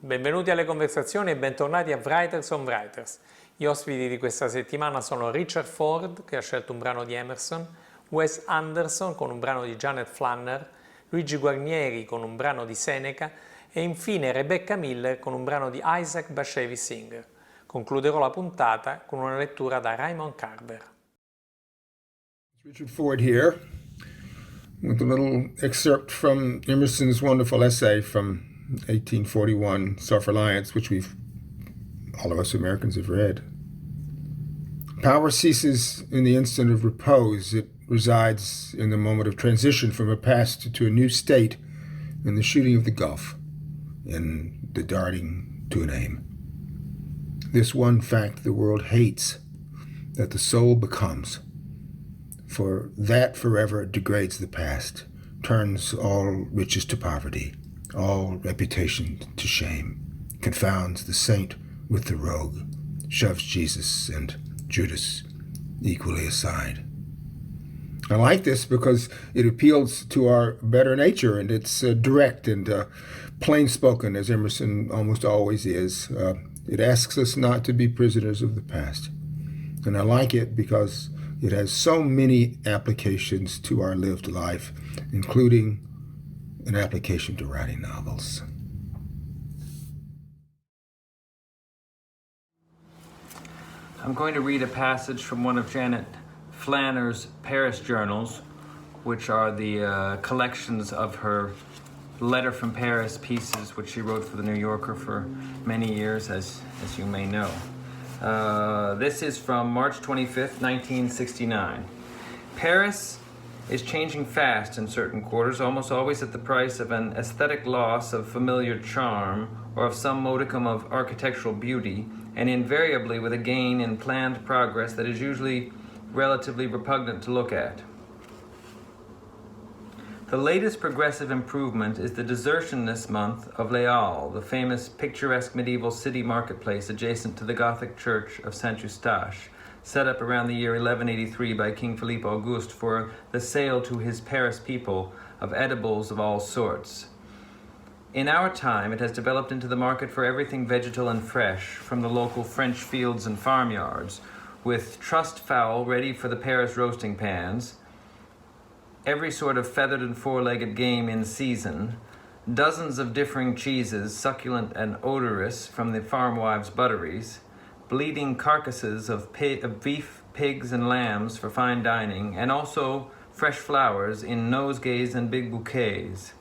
Benvenuti alle conversazioni e bentornati a Writers on Writers. Gli ospiti di questa settimana sono Richard Ford, che ha scelto un brano di Emerson, Wes Anderson con un brano di Janet Flanner, Luigi Guarnieri con un brano di Seneca e infine Rebecca Miller con un brano di Isaac Bashevis Singer. Concluderò la puntata con una lettura da Raymond Carver. Richard Ford here with a little excerpt from Emerson's wonderful essay from 1841, Self-Reliance, which all of us Americans have read. Power ceases in the instant of repose. It resides in the moment of transition from a past to a new state, in the shooting of the gulf, in the darting to an aim. This one fact the world hates, that the soul becomes, for that forever degrades the past, turns all riches to poverty, all reputation to shame, confounds the saint with the rogue, shoves Jesus and Judas equally aside. I like this because it appeals to our better nature, and it's direct and plain-spoken, as Emerson almost always is. It asks us not to be prisoners of the past. And I like it because it has so many applications to our lived life, including an application to writing novels. I'm going to read a passage from one of Janet Flanner's Paris journals, which are the collections of her letter from Paris pieces, which she wrote for the New Yorker for many years, as you may know. This is from March 25th, 1969. Paris is changing fast in certain quarters, almost always at the price of an aesthetic loss of familiar charm or of some modicum of architectural beauty, and invariably with a gain in planned progress that is usually relatively repugnant to look at. The latest progressive improvement is the desertion this month of Les Halles, the famous picturesque medieval city marketplace adjacent to the Gothic church of Saint-Eustache, set up around the year 1183 by King Philippe Auguste for the sale to his Paris people of edibles of all sorts. In our time, it has developed into the market for everything vegetal and fresh from the local French fields and farmyards, with trussed fowl ready for the Paris roasting pans, every sort of feathered and four-legged game in season, dozens of differing cheeses, succulent and odorous, from the farmwives' butteries, bleeding carcasses of beef, pigs, and lambs for fine dining, and also fresh flowers in nosegays and big bouquets.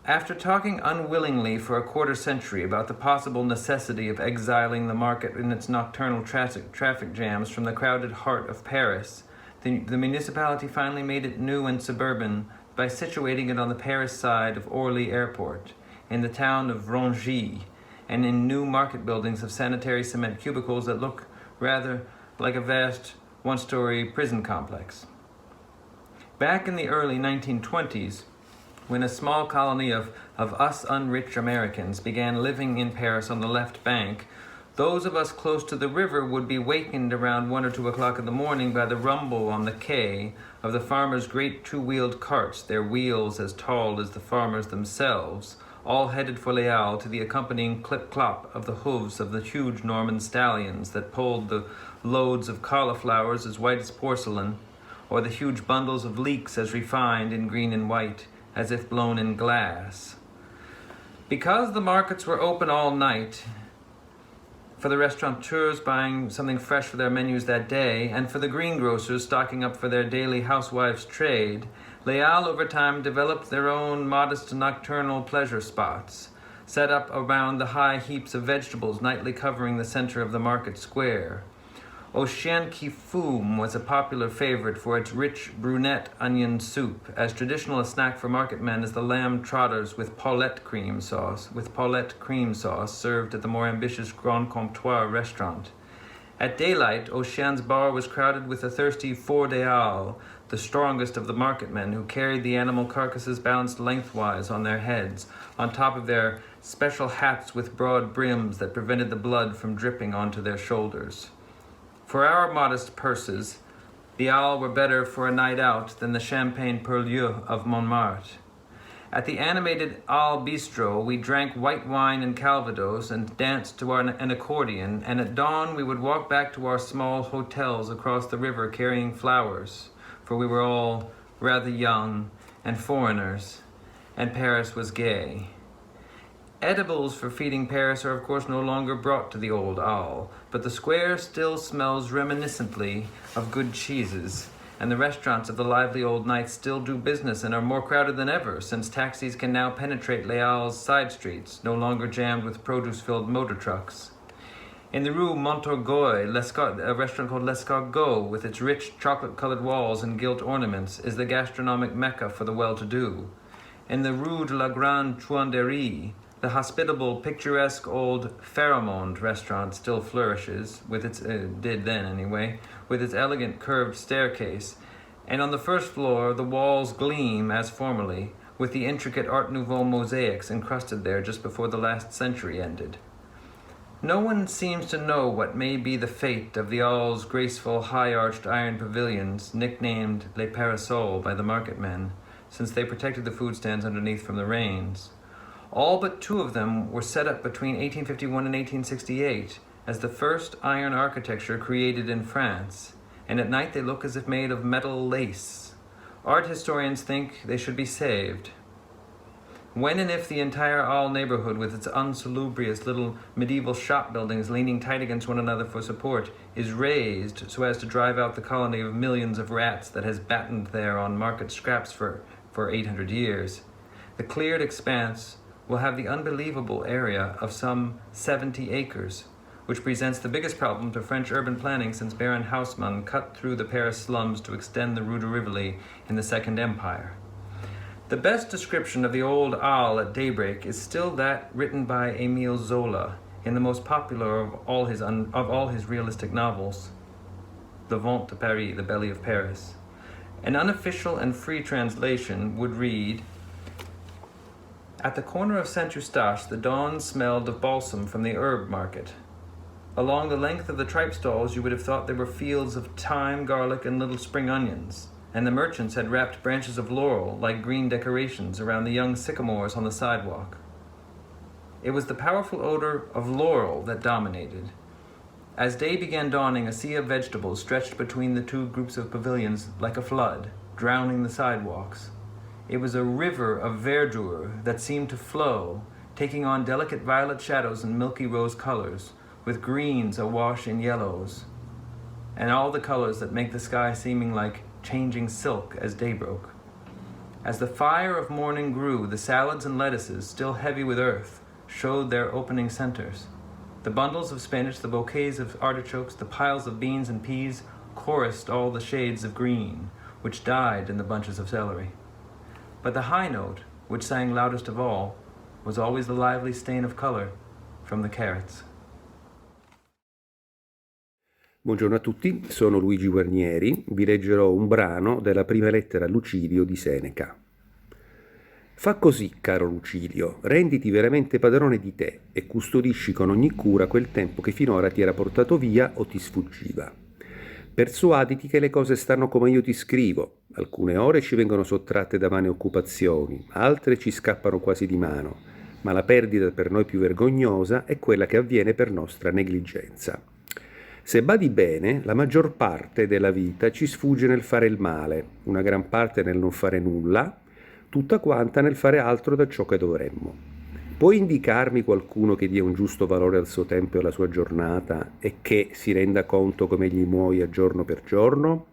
After talking unwillingly for a quarter century about the possible necessity of exiling the market in its nocturnal traffic jams from the crowded heart of Paris, the municipality finally made it new and suburban by situating it on the Paris side of Orly Airport, in the town of Rangy, and in new market buildings of sanitary cement cubicles that look rather like a vast one-story prison complex. Back in the early 1920s, when a small colony of us unrich Americans began living in Paris on the left bank, those of us close to the river would be wakened around 1 or 2 o'clock in the morning by the rumble on the quay of the farmers' great two-wheeled carts, their wheels as tall as the farmers themselves, all headed for Les Halles to the accompanying clip-clop of the hooves of the huge Norman stallions that pulled the loads of cauliflowers as white as porcelain, or the huge bundles of leeks as refined in green and white, as if blown in glass. Because the markets were open all night, for the restaurateurs buying something fresh for their menus that day, and for the greengrocers stocking up for their daily housewives' trade, Les Halles over time developed their own modest nocturnal pleasure spots, set up around the high heaps of vegetables nightly covering the center of the market square. Au Chien qui Fume was a popular favorite for its rich brunette onion soup, as traditional a snack for market men as the lamb trotters with Paulette cream sauce served at the more ambitious Grand Comptoir restaurant. At daylight, Au Chien's bar was crowded with the thirsty four des Halles, the strongest of the market men, who carried the animal carcasses balanced lengthwise on their heads, on top of their special hats with broad brims that prevented the blood from dripping onto their shoulders. For our modest purses, The Halles were better for a night out than the champagne purlieu of Montmartre. At the animated Halles Bistro, we drank white wine and calvados and danced to an accordion, and at dawn we would walk back to our small hotels across the river carrying flowers, for we were all rather young and foreigners, and Paris was gay. Edibles for feeding Paris are of course no longer brought to the old Halles, but the square still smells reminiscently of good cheeses, and the restaurants of the lively old nights still do business and are more crowded than ever, since taxis can now penetrate Les Halles' side streets, no longer jammed with produce-filled motor trucks. In the Rue Montorgueil, a restaurant called L'Escargot, with its rich chocolate-colored walls and gilt ornaments, is the gastronomic mecca for the well-to-do. In the Rue de la Grande Truanderie, the hospitable, picturesque old Pharamond restaurant still flourishes, did then anyway, with its elegant curved staircase, and on the first floor the walls gleam as formerly, with the intricate Art Nouveau mosaics encrusted there just before the last century ended. No one seems to know what may be the fate of the Halles' graceful, high-arched iron pavilions, nicknamed Les Parasols by the marketmen, since they protected the food stands underneath from the rains. All but two of them were set up between 1851 and 1868 as the first iron architecture created in France, and at night they look as if made of metal lace. Art historians think they should be saved. When and if the entire Halles neighborhood, with its unsalubrious little medieval shop buildings leaning tight against one another for support, is razed so as to drive out the colony of millions of rats that has battened there on market scraps for 800 years, the cleared expanse will have the unbelievable area of some 70 acres, which presents the biggest problem to French urban planning since Baron Haussmann cut through the Paris slums to extend the Rue de Rivoli in the Second Empire. The best description of the old Halles at daybreak is still that written by Émile Zola in the most popular of all his realistic novels, Le Ventre de Paris, The Belly of Paris. An unofficial and free translation would read, "At the corner of Saint-Eustache, the dawn smelled of balsam from the herb market. Along the length of the tripe stalls, you would have thought there were fields of thyme, garlic, and little spring onions, and the merchants had wrapped branches of laurel like green decorations around the young sycamores on the sidewalk. It was the powerful odor of laurel that dominated. As day began dawning, a sea of vegetables stretched between the two groups of pavilions like a flood, drowning the sidewalks. It was a river of verdure that seemed to flow, taking on delicate violet shadows and milky rose colors, with greens awash in yellows, and all the colors that make the sky seeming like changing silk as day broke. As the fire of morning grew, the salads and lettuces, still heavy with earth, showed their opening centers. The bundles of spinach, the bouquets of artichokes, the piles of beans and peas chorused all the shades of green, which died in the bunches of celery. But the high note, which sang loudest of all, was always the lively stain of color from the carrots." Buongiorno a tutti, sono Luigi Guarnieri, vi leggerò un brano della prima lettera a Lucilio di Seneca. Fa così, caro Lucilio, renditi veramente padrone di te e custodisci con ogni cura quel tempo che finora ti era portato via o ti sfuggiva. Persuaditi che le cose stanno come io ti scrivo. Alcune ore ci vengono sottratte da vane occupazioni, altre ci scappano quasi di mano, ma la perdita per noi più vergognosa è quella che avviene per nostra negligenza. Se badi bene, la maggior parte della vita ci sfugge nel fare il male, una gran parte nel non fare nulla, tutta quanta nel fare altro da ciò che dovremmo. Puoi indicarmi qualcuno che dia un giusto valore al suo tempo e alla sua giornata e che si renda conto come egli muoia giorno per giorno?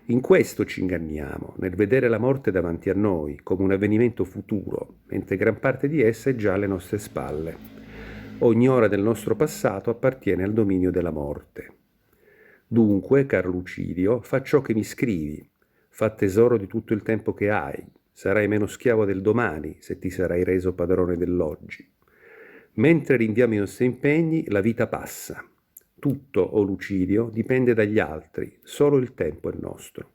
In questo ci inganniamo, nel vedere la morte davanti a noi come un avvenimento futuro, mentre gran parte di essa è già alle nostre spalle. Ogni ora del nostro passato appartiene al dominio della morte. Dunque, caro Lucilio, fa ciò che mi scrivi, fa tesoro di tutto il tempo che hai, sarai meno schiavo del domani se ti sarai reso padrone dell'oggi. Mentre rinviamo i nostri impegni, la vita passa. Tutto, o Lucilio, dipende dagli altri, solo il tempo è nostro.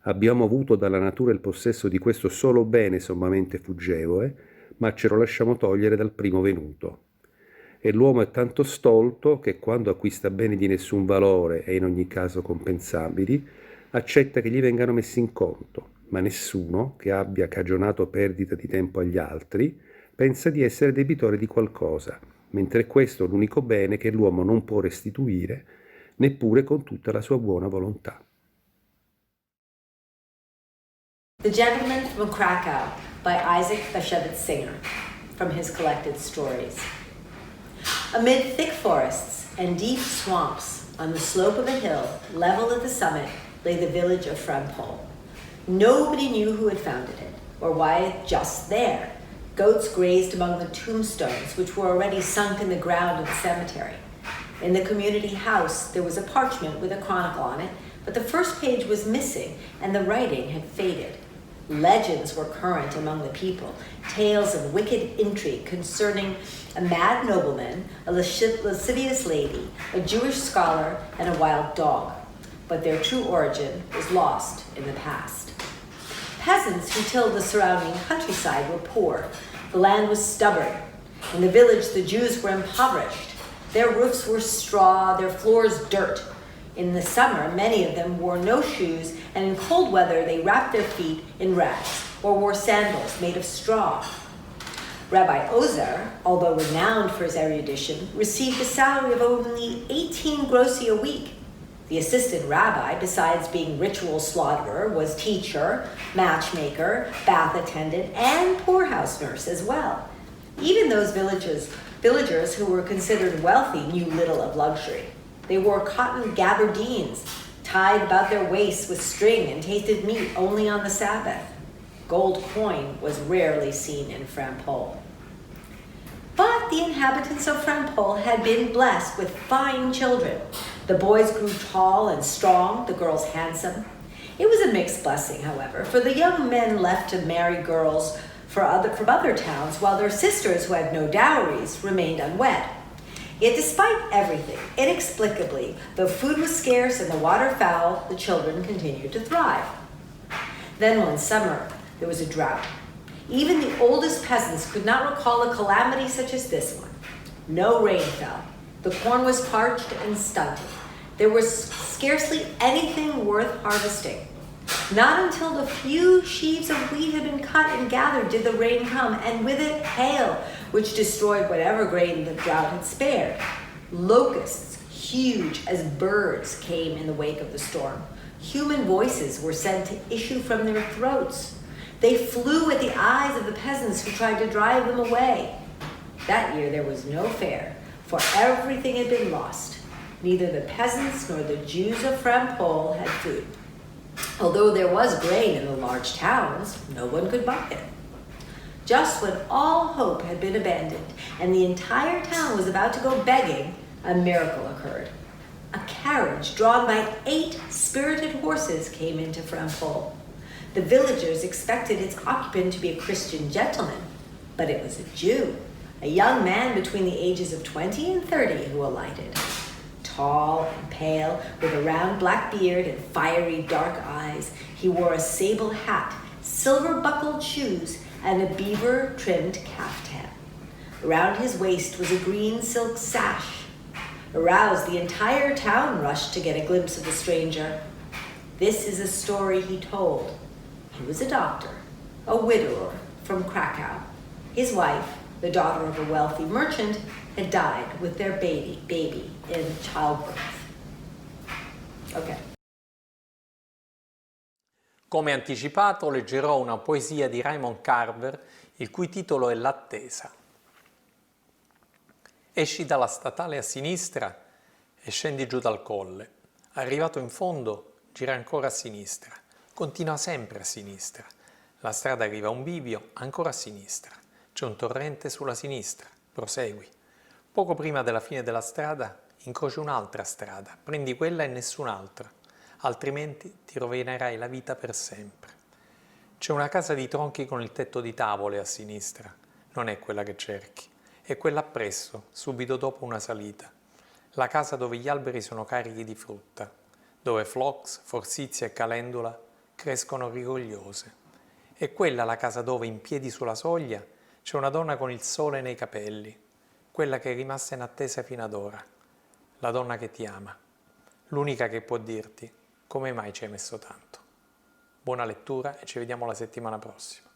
Abbiamo avuto dalla natura il possesso di questo solo bene sommamente fuggevole, ma ce lo lasciamo togliere dal primo venuto. e l'uomo è tanto stolto che quando acquista beni di nessun valore e in ogni caso compensabili, accetta che gli vengano messi in conto, ma nessuno che abbia cagionato perdita di tempo agli altri pensa di essere debitore di qualcosa, mentre questo è l'unico bene che l'uomo non può restituire, neppure con tutta la sua buona volontà. The Gentleman from Krakow by Isaac Bashevis Singer, from his collected stories. Amid thick forests and deep swamps, on the slope of a hill, level at the summit, lay the village of Frampol. Nobody knew who had founded it, or why just there. Goats grazed among the tombstones, which were already sunk in the ground of the cemetery. In the community house, there was a parchment with a chronicle on it, but the first page was missing, and the writing had faded. Legends were current among the people, tales of wicked intrigue concerning a mad nobleman, a lascivious lady, a Jewish scholar, and a wild dog. But their true origin was lost in the past. Peasants who tilled the surrounding countryside were poor. The land was stubborn. In the village, the Jews were impoverished. Their roofs were straw, their floors dirt. In the summer, many of them wore no shoes, and in cold weather, they wrapped their feet in rags or wore sandals made of straw. Rabbi Ozer, although renowned for his erudition, received a salary of only 18 grossi a week. The assistant rabbi, besides being ritual slaughterer, was teacher, matchmaker, bath attendant, and poorhouse nurse as well. Even those villagers who were considered wealthy knew little of luxury. They wore cotton gabardines, tied about their waists with string, and tasted meat only on the Sabbath. Gold coin was rarely seen in Frampol. But the inhabitants of Frampol had been blessed with fine children. The boys grew tall and strong, the girls handsome. It was a mixed blessing, however, for the young men left to marry girls from other towns, while their sisters, who had no dowries, remained unwed. Yet despite everything, inexplicably, though food was scarce and the water foul, the children continued to thrive. Then one summer, there was a drought. Even the oldest peasants could not recall a calamity such as this one. No rain fell. The corn was parched and stunted. There was scarcely anything worth harvesting. Not until the few sheaves of wheat had been cut and gathered did the rain come, and with it hail, which destroyed whatever grain the drought had spared. Locusts, huge as birds, came in the wake of the storm. Human voices were said to issue from their throats. They flew at the eyes of the peasants who tried to drive them away. That year there was no fair, for everything had been lost. Neither the peasants nor the Jews of Frampol had food. Although there was grain in the large towns, no one could buy it. Just when all hope had been abandoned and the entire town was about to go begging, a miracle occurred. A carriage drawn by 8 spirited horses came into Frampol. The villagers expected its occupant to be a Christian gentleman, but it was a Jew, a young man between the ages of 20 and 30 who alighted. Tall and pale, with a round black beard and fiery dark eyes, he wore a sable hat, silver-buckled shoes, and a beaver-trimmed caftan. Around his waist was a green silk sash. Aroused, the entire town rushed to get a glimpse of the stranger. This is a story he told. He was a doctor, a widower from Krakow. His wife, the daughter of a wealthy merchant, had died with their baby in childbirth. Ok. Come anticipato, leggerò una poesia di Raymond Carver, il cui titolo è L'attesa. Esci dalla statale a sinistra e scendi giù dal colle. Arrivato in fondo, gira ancora a sinistra. Continua sempre a sinistra. La strada arriva a un bivio, ancora a sinistra. C'è un torrente sulla sinistra. Prosegui. Poco prima della fine della strada incroci un'altra strada. Prendi quella e nessun'altra. Altrimenti ti rovinerai la vita per sempre. C'è una casa di tronchi con il tetto di tavole a sinistra. Non è quella che cerchi. È quella appresso, subito dopo una salita. La casa dove gli alberi sono carichi di frutta, dove phlox, forsythia e calendula crescono rigogliose. È quella la casa dove, in piedi sulla soglia, c'è una donna con il sole nei capelli. quella che è rimasta in attesa fino ad ora, la donna che ti ama, l'unica che può dirti come mai ci hai messo tanto. Buona lettura e ci vediamo la settimana prossima.